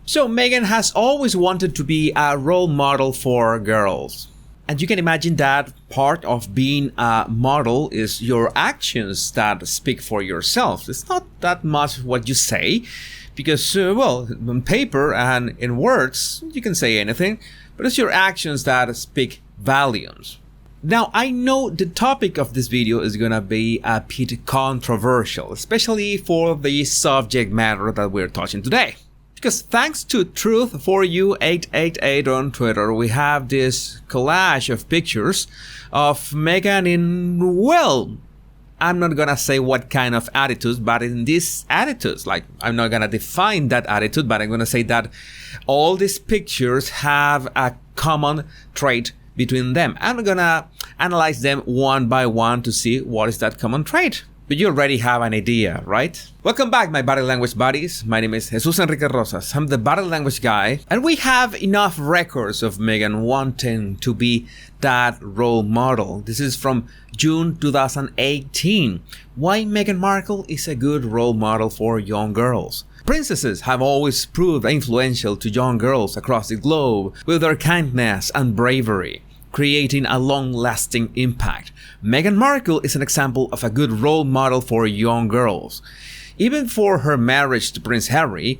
So Meghan has always wanted to be a role model for girls. And you can imagine that part of being a model is your actions that speak for yourself. It's not that much what you say, because, well, on paper and in words, you can say anything, but it's your actions that speak volumes. Now, I know the topic of this video is gonna be a bit controversial, especially for the subject matter that we're touching today. Because thanks to Truth4U888 on Twitter, we have this collage of pictures of Meghan in, well, I'm not gonna say what kind of attitudes, but in these attitudes, like, I'm not gonna define that attitude, but I'm gonna say that all these pictures have a common trait between them. I'm gonna analyze them one by one to see what is that common trait. But you already have an idea, right? Welcome back, my body language buddies. My name is Jesus Enrique Rosas. I'm the body language guy, and we have enough records of Meghan wanting to be that role model. This is from June 2018. Why Meghan Markle is a good role model for young girls. Princesses have always proved influential to young girls across the globe with their kindness and bravery, creating a long-lasting impact. Meghan Markle is an example of a good role model for young girls. Even for her marriage to Prince Harry,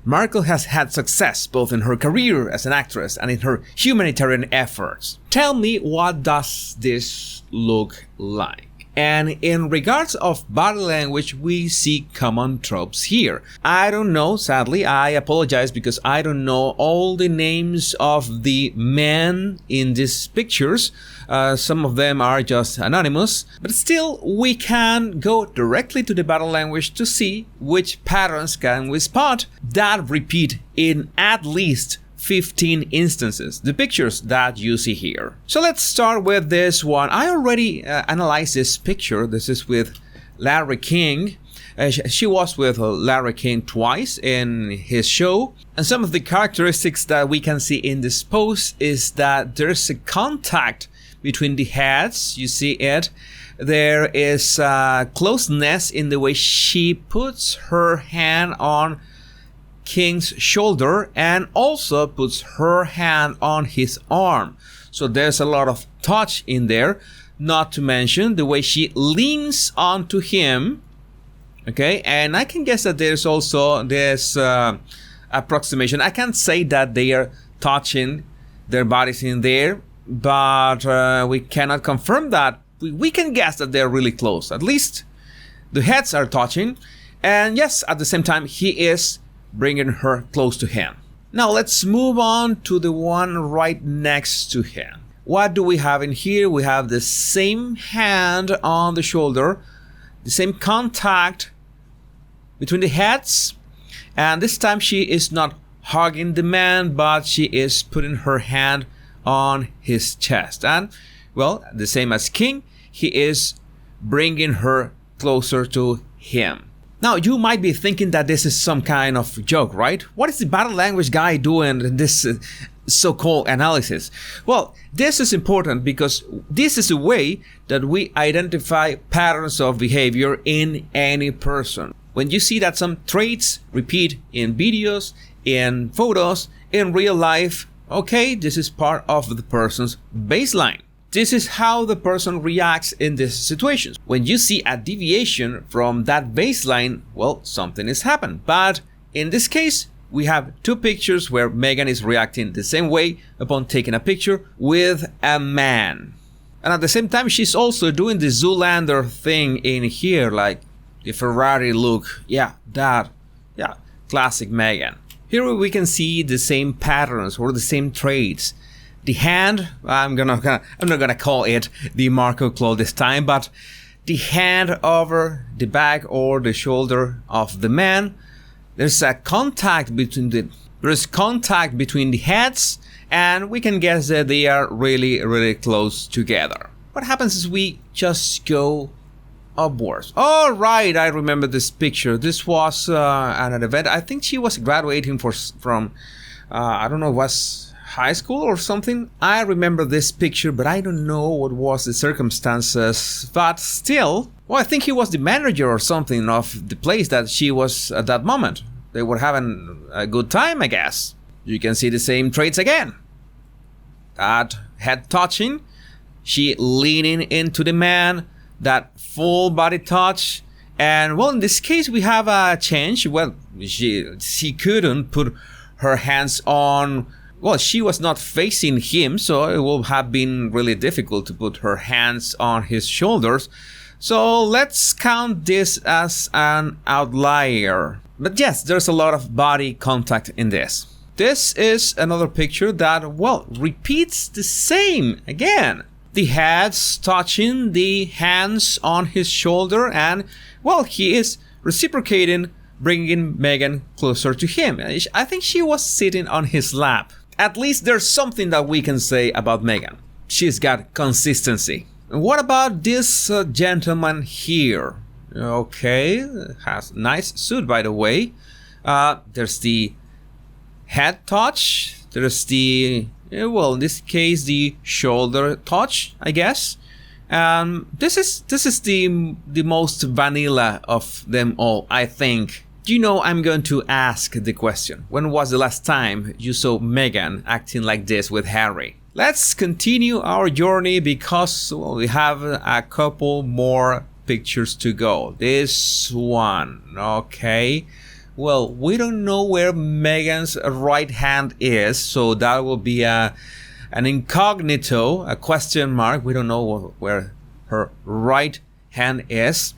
Markle has had success both in her career as an actress and in her humanitarian efforts. Tell me, what does this look like? And in regards of body language, we see common tropes here. I don't know, sadly, I apologize because I don't know all the names of the men in these pictures. Some of them are just anonymous, but still we can go directly to the body language to see which patterns can we spot that repeat in at least 15 instances, the pictures that you see here. So let's start with this one. I already analyzed this picture. This is with Larry King. She was with Larry King twice in his show. And some of the characteristics that we can see in this pose is that there's a contact between the heads. You see it. There is closeness in the way she puts her hand on King's shoulder and also puts her hand on his arm. So there's a lot of touch in there, not to mention the way she leans onto him. Okay, and I can guess that there's also this approximation. I can't say that they are touching their bodies in there, but we cannot confirm that. We can guess that they're really close. At least the heads are touching, and yes, at the same time he is bringing her close to him. Now let's move on to the one right next to him. What do we have in here? We have the same hand on the shoulder, the same contact between the heads, and this time she is not hugging the man, but she is putting her hand on his chest. And, well, the same as King, he is bringing her closer to him. Now, you might be thinking that this is some kind of joke, right? What is the body language guy doing in this so-called analysis? Well, this is important because this is a way that we identify patterns of behavior in any person. When you see that some traits repeat in videos, in photos, in real life, okay, this is part of the person's baseline. This is how the person reacts in these situations. When you see a deviation from that baseline, well, something has happened. But in this case, we have two pictures where Meghan is reacting the same way upon taking a picture with a man. And at the same time, she's also doing the Zoolander thing in here, like the Ferrari look. Yeah, classic Meghan. Here we can see the same patterns or the same traits. The hand, I'm not gonna call it the Markle claw this time, but the hand over the back or the shoulder of the man. There's a contact between the heads, and we can guess that they are really, really close together. What happens is we just go upwards. All right, I remember this picture. This was at an event. I think she was graduating from I don't know, was high school or something. I remember this picture, but I don't know what was the circumstances. But still, well, I think he was the manager or something of the place that she was at that moment. they were having a good time, I guess. You can see the same traits again. That head touching, she leaning into the man, that full body touch. And well, in this case, we have a change. Well, she couldn't put her hands on. Well, she was not facing him, so it will have been really difficult to put her hands on his shoulders. So let's count this as an outlier. But yes, there's a lot of body contact in this. This is another picture that, well, repeats the same again. The heads touching, the hands on his shoulder, and, well, he is reciprocating, bringing Meghan closer to him. I think she was sitting on his lap. At least there's something that we can say about Meghan. She's got consistency. And what about this gentleman here? Okay, has a nice suit, by the way. There's the head touch. There's the, well, in this case, the shoulder touch, I guess. This is the most vanilla of them all, I think. You know, I'm going to ask the question. When was the last time you saw Meghan acting like this with Harry? Let's continue our journey because, well, we have a couple more pictures to go. This one, okay. Well, we don't know where Meghan's right hand is, so that will be an incognito, a question mark. We don't know where her right hand is.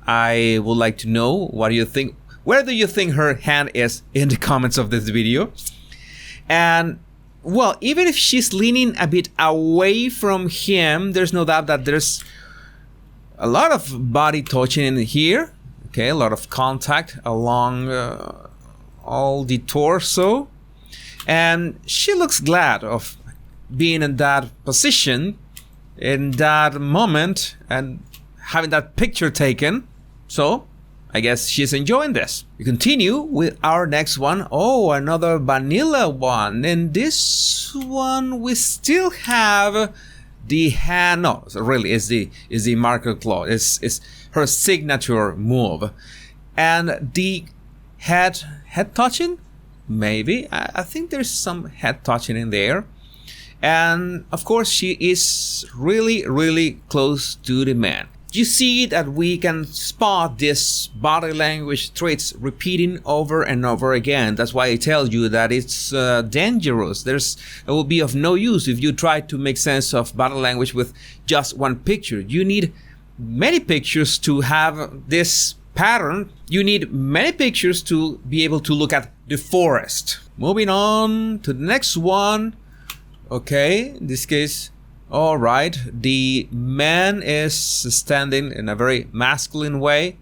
I would like to know, what do you think? Where do you think her hand is in the comments of this video? And, well, even if she's leaning a bit away from him, there's no doubt that there's a lot of body touching in here. Okay, a lot of contact along all the torso. And she looks glad of being in that position, in that moment, and having that picture taken. So, I guess she's enjoying this. We continue with our next one. Oh, another vanilla one. And this one, we still have the hand. No, really, is the marker claw. It's her signature move. And the head touching, maybe. I think there's some head touching in there. And of course, she is really, really close to the man. You see that we can spot this body language traits repeating over and over again. That's why I tell you that it's dangerous. It will be of no use if you try to make sense of body language with just one picture. You need many pictures to have this pattern. You need many pictures to be able to look at the forest. Moving on to the next one. Okay, in this case, all right, the man is standing in a very masculine way.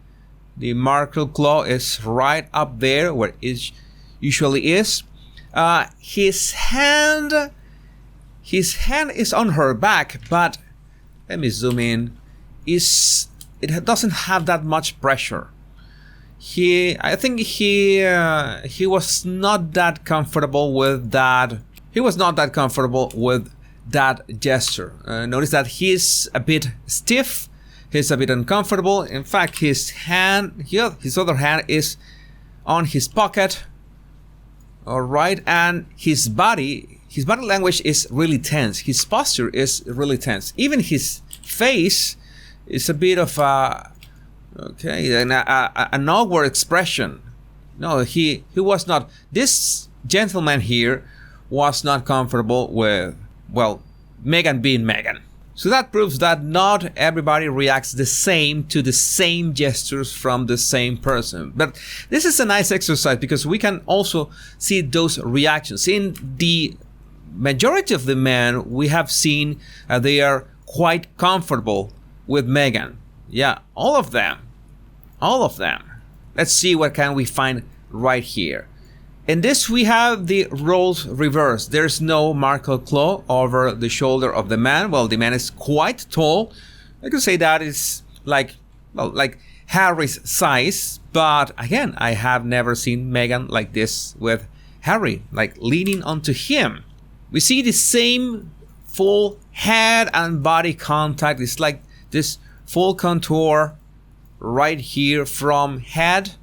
The marker claw is right up there where it usually is. His hand is on her back, but let me zoom in. It doesn't have that much pressure. I think he was not that comfortable with that. He was not that comfortable with that gesture. Notice that he's a bit stiff. He's a bit uncomfortable. In fact, his other hand is on his pocket. All right, and his body language is really tense. His posture is really tense. Even his face is a bit of an awkward expression. No, he was not. This gentleman here was not comfortable with, well, Meghan being Meghan. So that proves that not everybody reacts the same to the same gestures from the same person. But this is a nice exercise because we can also see those reactions. In the majority of the men we have seen, they are quite comfortable with Meghan. Yeah, all of them. Let's see what can we find right here. In this, we have the roles reversed. There's no marker claw over the shoulder of the man. Well, the man is quite tall. I could say that is like Harry's size. But again, I have never seen Meghan like this with Harry, like leaning onto him. We see the same full head and body contact. It's like this full contour right here from head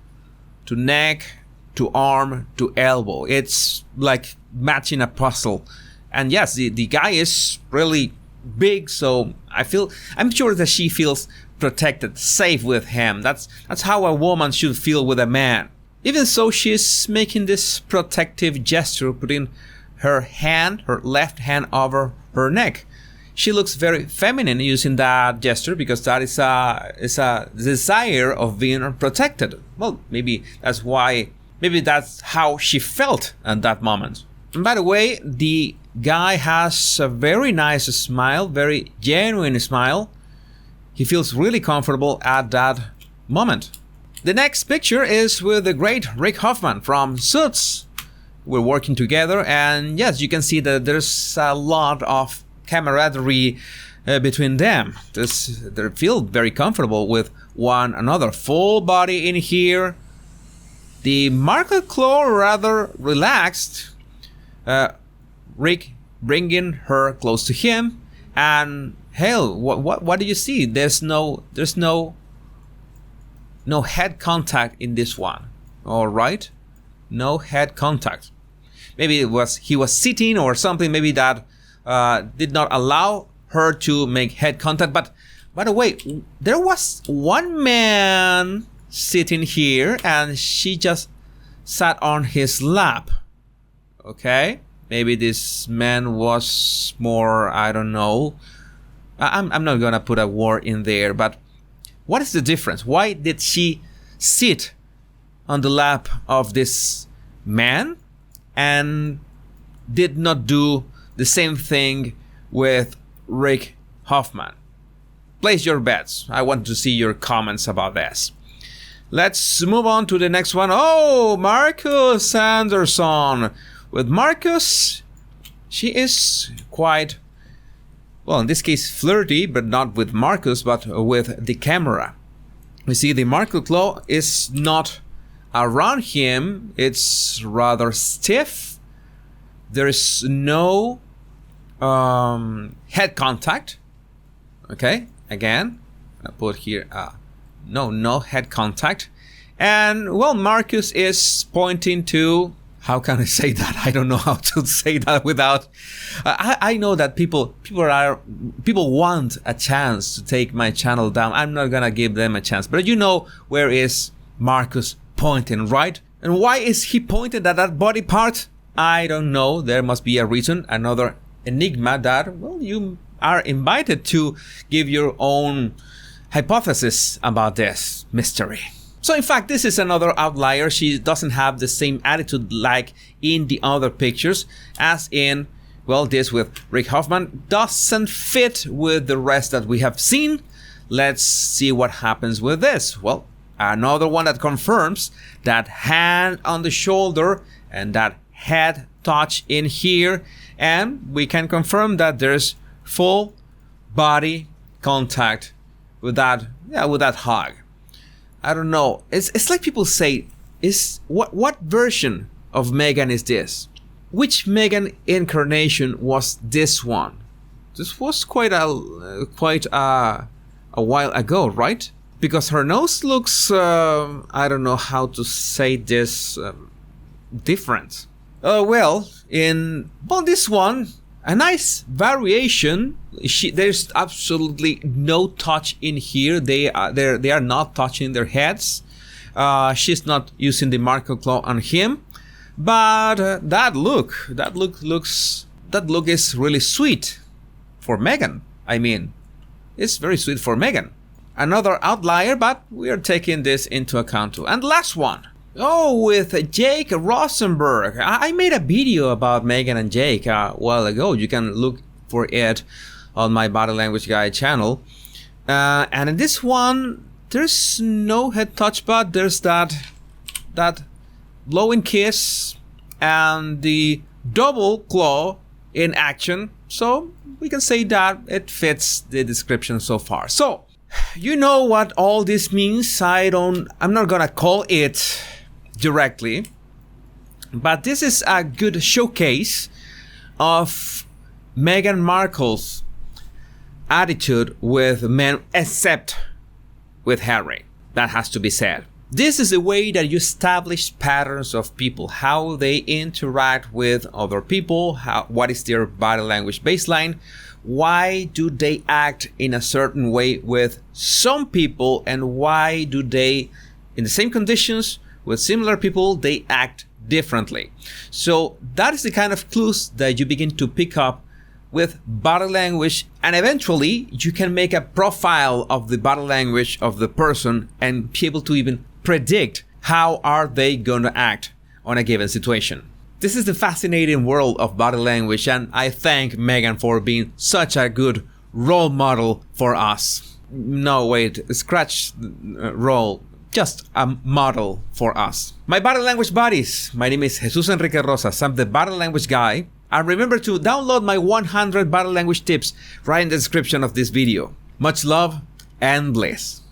to neck to arm to elbow. It's like matching a puzzle. And yes, the guy is really big, so I'm sure that she feels protected, safe with him. That's how a woman should feel with a man. Even so, she's making this protective gesture, putting her left hand over her neck. She looks very feminine using that gesture because that is a desire of being protected. Well, maybe that's how she felt at that moment. And by the way, the guy has a very nice smile, very genuine smile. He feels really comfortable at that moment. The next picture is with the great Rick Hoffman from Suits. We're working together, and yes, you can see that there's a lot of camaraderie between them. They feel very comfortable with one another. Full body in here. The Marco claw rather relaxed. Rick bringing her close to him, and hell, what do you see? There's no head contact in this one. All right, no head contact. Maybe he was sitting or something. Maybe that did not allow her to make head contact. But by the way, there was one man sitting here, and she just sat on his lap. Okay, maybe this man was more, I don't know. I'm not gonna put a word in there, but what is the difference? Why did she sit on the lap of this man and did not do the same thing with Rick Hoffman? Place your bets. I want to see your comments about this. Let's move on to the next one. Oh, Marcus Anderson. With Marcus, she is quite, well, in this case, flirty, but not with Marcus, but with the camera. You see, the Marco claw is not around him. It's rather stiff. There is no head contact. Okay, again, I put here, no head contact. And, well, Marcus is pointing to, how can I say that? I don't know how to say that without. I know that people want a chance to take my channel down. I'm not gonna give them a chance. But you know where is Marcus pointing, right? And why is he pointing at that body part? I don't know. There must be a reason. Another enigma that, well, you are invited to give your own hypothesis about this mystery. So in fact, this is another outlier. She doesn't have the same attitude like in the other pictures as in, well, this with Rick Hoffman doesn't fit with the rest that we have seen. Let's see what happens with this. Well, another one that confirms that hand on the shoulder and that head touch in here. And we can confirm that there's full body contact with that hug. I don't know. It's like people say, what version of Meghan is this? Which Meghan incarnation was this one? This was quite a while ago, right? Because her nose looks, I don't know how to say this, different. This one, a nice variation. There's absolutely no touch in here. They are not touching their heads. She's not using the Marco claw on him, but that look is really sweet for Meghan. I mean, it's very sweet for Meghan. Another outlier, but we are taking this into account too. And last one. Oh, with Jake Rosenberg. I made a video about Meghan and Jake a while ago. You can look for it on my Body Language Guy channel. And in this one, there's no head touch, but there's that blowing kiss and the double claw in action. So we can say that it fits the description so far. So you know what all this means. I'm not gonna call it directly, but this is a good showcase of Meghan Markle's attitude with men, except with Harry. That has to be said. This is the way that you establish patterns of people, how they interact with other people, what is their body language baseline, why do they act in a certain way with some people, and why do they, in the same conditions, with similar people, they act differently. So that is the kind of clues that you begin to pick up with body language, and eventually you can make a profile of the body language of the person and be able to even predict how are they going to act on a given situation. This is the fascinating world of body language, and I thank Meghan for being such a good role model for us. No, wait, scratch role. Just a model for us. My body language buddies, my name is Jesus Enrique Rosas. I'm the body language guy. And remember to download my 100 body language tips right in the description of this video. Much love and bliss.